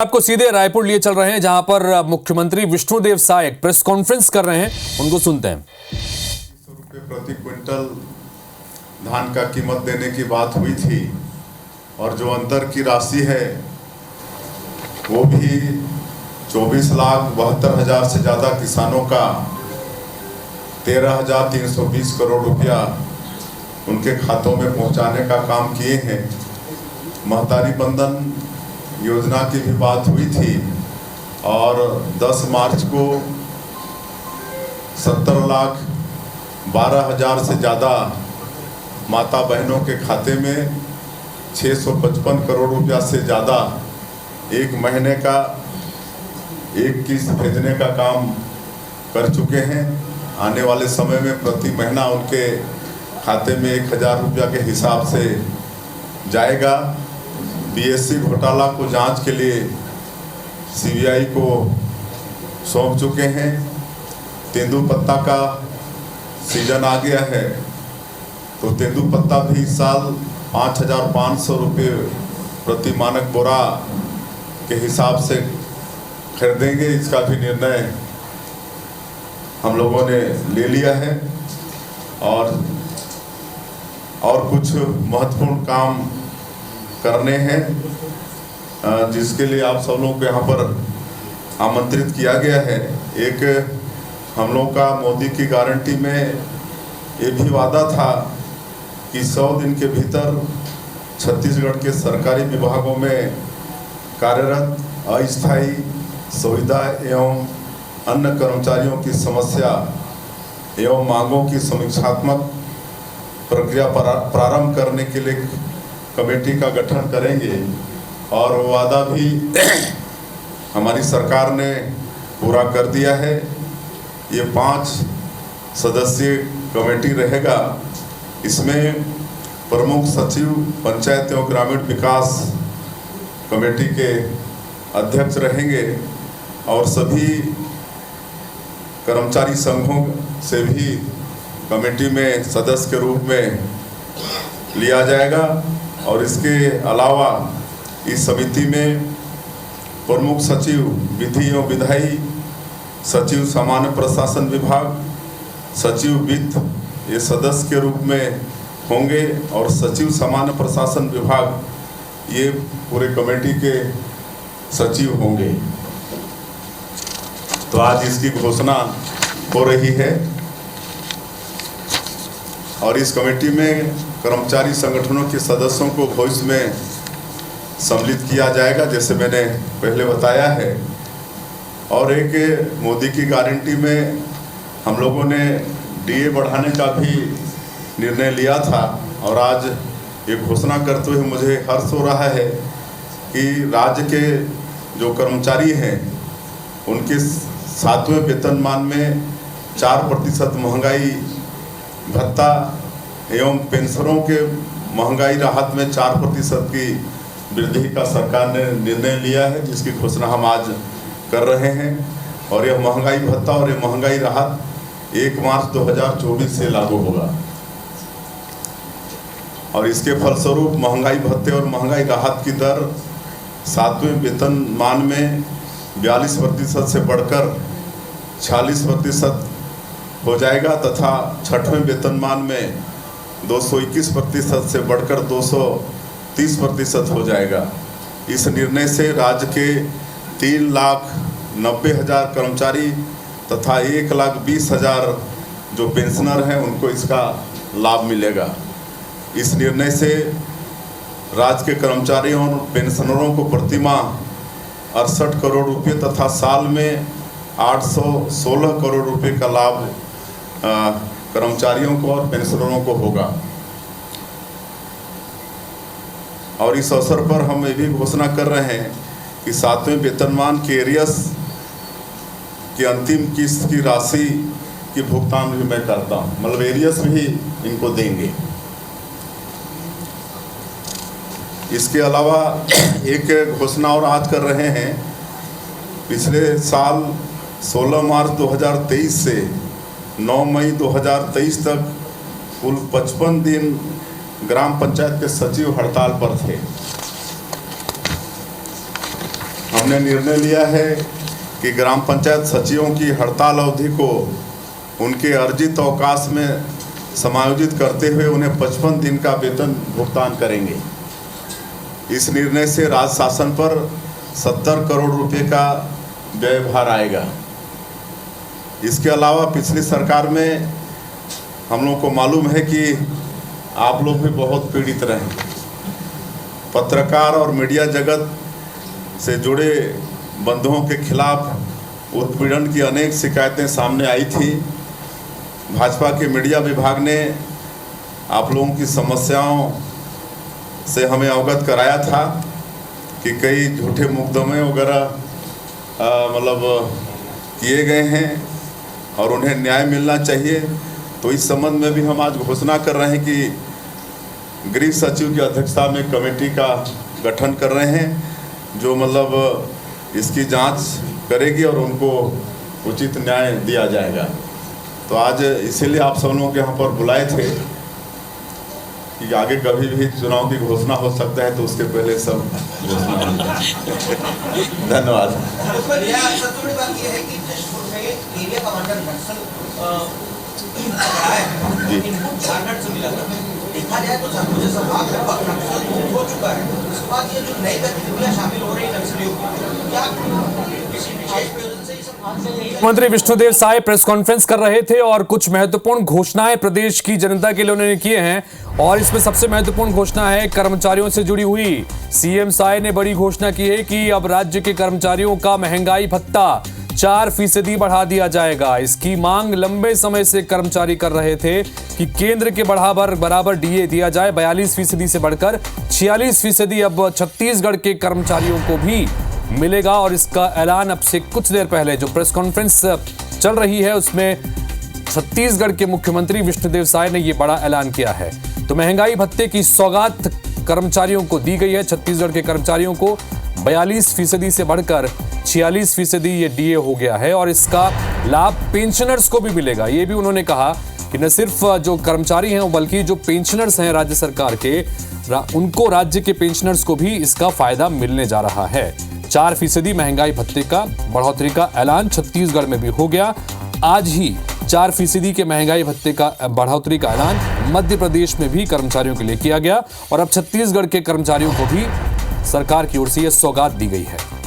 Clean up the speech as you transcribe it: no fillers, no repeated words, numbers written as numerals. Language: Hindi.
आपको सीधे रायपुर लिए चल रहे हैं, जहां पर मुख्यमंत्री विष्णुदेव साय एक प्रेस कॉन्फ्रेंस कर रहे हैं। उनको सुनते हैं। ₹100 प्रति क्विंटल धान का कीमत देने की बात हुई थी और जो अंतर की राशि है वो भी 24,72,000 से ज़्यादा किसानों का 13,320 करोड़ रुपया उनके खातों में पहुंचाने का काम किए हैं। महतारी बंधन योजना की भी बात हुई थी और 10 मार्च को 70,12,000 से ज़्यादा माता बहनों के खाते में 655 करोड़ रुपया से ज़्यादा एक महीने का एक किस्त भेजने का काम कर चुके हैं। आने वाले समय में प्रति महीना उनके खाते में 1,000 रुपया के हिसाब से जाएगा। बीएससी घोटाला को जांच के लिए सीबीआई को सौंप चुके हैं। तेंदुपत्ता का सीजन आ गया है तो तेंदुपत्ता भी इस साल 5,500 रुपये प्रति मानक बोरा के हिसाब से खरीदेंगे। इसका भी निर्णय हम लोगों ने ले लिया है और कुछ महत्वपूर्ण काम करने हैं जिसके लिए आप सब लोगों को यहाँ पर आमंत्रित किया गया है। एक हम लोगों का मोदी की गारंटी में ये भी वादा था कि 100 दिन के भीतर छत्तीसगढ़ के सरकारी विभागों में कार्यरत अस्थायी संविदा एवं अन्य कर्मचारियों की समस्या एवं मांगों की समीक्षात्मक प्रक्रिया प्रारंभ करने के लिए कमेटी का गठन करेंगे और वादा भी हमारी सरकार ने पूरा कर दिया है। ये 5 सदस्यीय कमेटी रहेगा। इसमें प्रमुख सचिव पंचायत एवं ग्रामीण विकास कमेटी के अध्यक्ष रहेंगे और सभी कर्मचारी संघों से भी कमेटी में सदस्य के रूप में लिया जाएगा। और इसके अलावा इस समिति में प्रमुख सचिव विधि एवं विधायी, सचिव सामान्य प्रशासन विभाग, सचिव वित्त ये सदस्य के रूप में होंगे और सचिव सामान्य प्रशासन विभाग ये पूरे कमेटी के सचिव होंगे। तो आज इसकी घोषणा हो रही है और इस कमेटी में कर्मचारी संगठनों के सदस्यों को भविष्य में सम्मिलित किया जाएगा, जैसे मैंने पहले बताया है। और एक मोदी की गारंटी में हम लोगों ने डीए बढ़ाने का भी निर्णय लिया था और आज ये घोषणा करते हुए मुझे हर्ष हो रहा है कि राज्य के जो कर्मचारी हैं उनके 7वें वेतनमान में 4% महंगाई भत्ता एवं पेंशनरों के महंगाई राहत में 4% की वृद्धि का सरकार ने निर्णय लिया है, जिसकी घोषणा हम आज कर रहे हैं। और यह महंगाई भत्ता और यह महंगाई राहत 1 मार्च 2024 से लागू होगा और इसके फलस्वरूप महंगाई भत्ते और महंगाई राहत की दर 7वें वेतनमान में 42% से बढ़कर 46% हो जाएगा तथा 6वें वेतनमान में 221% से बढ़कर 230% हो जाएगा। इस निर्णय से राज्य के 3,90,000 कर्मचारी तथा 1,20,000 जो पेंशनर हैं उनको इसका लाभ मिलेगा। इस निर्णय से राज्य के कर्मचारियों और पेंशनरों को प्रतिमाह 68 करोड़ रुपये तथा साल में 816 करोड़ रुपये का लाभ कर्मचारियों को और पेंशनरों को होगा। और इस अवसर पर हम ये भी घोषणा कर रहे हैं कि 7वें वेतनमान के एरियस की अंतिम किस्त की राशि की भुगतान भी मैं करता हूँ, मतलब एरियस भी इनको देंगे। इसके अलावा एक घोषणा और आज कर रहे हैं। पिछले साल 16 मार्च 2023 से 9 मई 2023 तक कुल 55 दिन ग्राम पंचायत के सचिव हड़ताल पर थे। हमने निर्णय लिया है कि ग्राम पंचायत सचिवों की हड़ताल अवधि को उनके अर्जित अवकाश में समायोजित करते हुए उन्हें 55 दिन का वेतन भुगतान करेंगे। इस निर्णय से राज्य शासन पर 70 करोड़ रुपए का व्यय भार आएगा। इसके अलावा पिछली सरकार में हम लोग को मालूम है कि आप लोग भी बहुत पीड़ित रहे। पत्रकार और मीडिया जगत से जुड़े बंधुओं के खिलाफ उत्पीड़न की अनेक शिकायतें सामने आई थी। भाजपा के मीडिया विभाग ने आप लोगों की समस्याओं से हमें अवगत कराया था कि कई झूठे मुकदमे वगैरह मतलब किए गए हैं और उन्हें न्याय मिलना चाहिए। तो इस संबंध में भी हम आज घोषणा कर रहे हैं कि गृह सचिव की अध्यक्षता में कमेटी का गठन कर रहे हैं जो मतलब इसकी जांच करेगी और उनको उचित न्याय दिया जाएगा। तो आज इसीलिए आप सब लोगों के यहाँ पर बुलाए थे कि आगे कभी भी चुनाव की घोषणा हो सकता है तो उसके पहले सब घोषणा हो जाए। धन्यवाद। देखा जाए तो मुझे संभाग लगभग हो चुका है। उसके बाद ये जो नई गतिविधियां शामिल हो रही हैं नक्सलियों की, क्या किसी विशेष प्रयोजन से मुख्यमंत्री विष्णुदेव साय प्रेस कॉन्फ्रेंस कर रहे थे और कुछ महत्वपूर्ण घोषणाएं प्रदेश की जनता के लिए उन्होंने किए हैं और इसमें सबसे महत्वपूर्ण घोषणा है कर्मचारियों से जुड़ी हुई। सीएम साय ने बड़ी घोषणा की है कि अब राज्य के कर्मचारियों का महंगाई भत्ता 4% बढ़ा दिया जाएगा। इसकी मांग लंबे समय से कर्मचारी कर रहे थे कि केंद्र के बराबर डीए दिया जाए। 42% से बढ़कर 46% अब छत्तीसगढ़ के कर्मचारियों को भी मिलेगा और इसका ऐलान अब से कुछ देर पहले जो प्रेस कॉन्फ्रेंस चल रही है उसमें छत्तीसगढ़ के मुख्यमंत्री विष्णुदेव साय ने यह बड़ा ऐलान किया है। तो महंगाई भत्ते की सौगात कर्मचारियों को दी गई है। छत्तीसगढ़ के कर्मचारियों को 42% से बढ़कर 46% ये डीए हो गया है और इसका लाभ पेंशनर्स को भी मिलेगा। ये भी उन्होंने कहा कि न सिर्फ जो कर्मचारी हैं बल्कि जो पेंशनर्स हैं राज्य सरकार के उनको राज्य के पेंशनर्स को भी इसका फायदा मिलने जा रहा है। 4% महंगाई भत्ते का बढ़ोतरी का ऐलान छत्तीसगढ़ में भी हो गया। आज ही 4% के महंगाई भत्ते का बढ़ोतरी का ऐलान मध्य प्रदेश में भी कर्मचारियों के लिए किया गया और अब छत्तीसगढ़ के कर्मचारियों को भी सरकार की ओर से यह सौगात दी गई है।